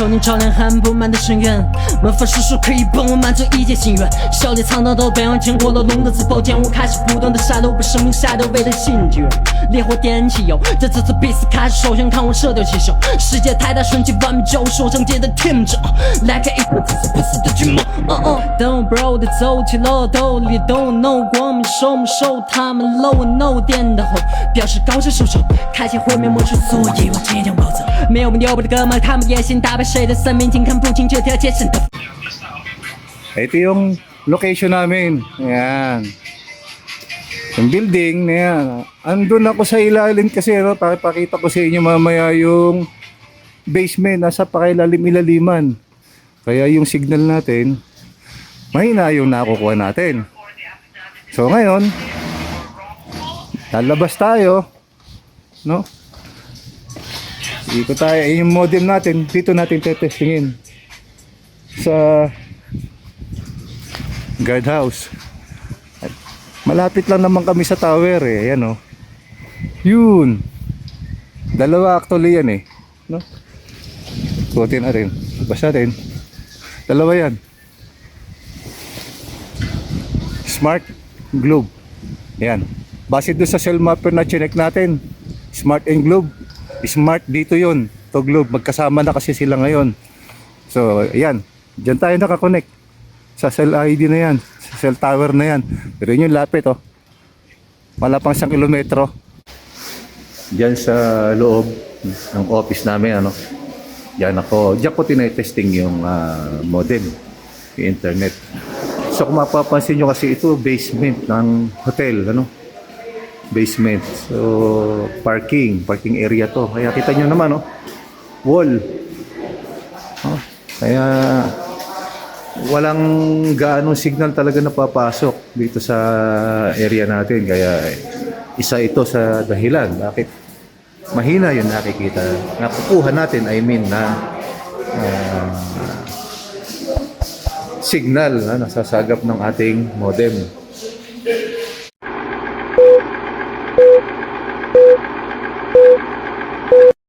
求你照亮很不满的深渊，门缝叔叔可以帮我满足一切心愿。笑里藏刀都被我经过了龙的自爆剑，我开始不断的下楼，被生命吓得为了心觉。烈火点起油，在这次比赛开始，首先看我射雕起手，世界太大，瞬间完美交手，整洁的 team 者，来个一波，这是不死的巨魔。等 bro 的走起了，兜里都 no 光明收不收他们 low no 点的后，表示高声收手，开启毁灭魔术，所以我即将暴走。没有牛逼的哥们，他们野心打败谁的生命，竟看不清这条街上的。Ito yung location namin. Ayan. Yung building na yan. Andun ako sa ilalim kasi pakita ko sa inyo mamaya yung basement. Nasa pakailalim-ilaliman. Kaya yung signal natin, mahina yung nakukuha natin. So ngayon, lalabas tayo. No? Ikot tayo. Yung modem natin, dito natin tetestingin. Sa guardhouse. Malapit lang naman kami sa tower eh. Ayan o. Yun. Dalawa actually yan eh. No? Kutin na rin. Basta rin. Dalawa yan. Smart Globe. Ayan. Base doon sa cell mapper na chinek natin. Smart and Globe. Smart dito yun. To Globe. Magkasama na kasi sila ngayon. So ayan. Diyan tayo nakakonect. Sa cell ID na yan. Sa cell tower na yan. Pero yun yung lapit oh. Wala pang 1 kilometro. Diyan sa loob ng office namin ano. Diyan ko tinetesting yung modem. Yung internet. So kung mapapansin nyo kasi ito basement ng hotel ano. Basement. So parking area to. Kaya kita nyo naman oh. Wall. Oh, kaya walang gaanong signal talaga napapasok dito sa area natin. Kaya isa ito sa dahilan bakit mahina yung nakikita. Nakukuha natin, na signal na nasasagap ng ating modem.